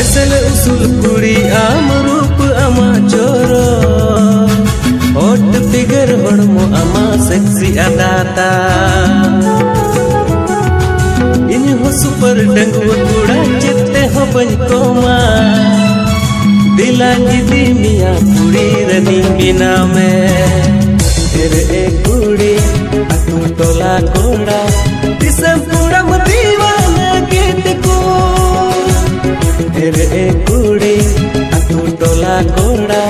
Acyl उसूल कुड़ी आम रूप आमा चोरो होट फिगर हड़मो आमा सेक्सी अदाता इन हो सुपर डंगुआ कुड़ा चित्ते हो बन कोमा दिला दी मिया कुड़ी रनी बिना में तेरे एक कुड़ी अतु टोला कोड़ा दिसम पूरा दीवाना गीत को तेरे एक कुड़ी अतु टोला कोड़ा।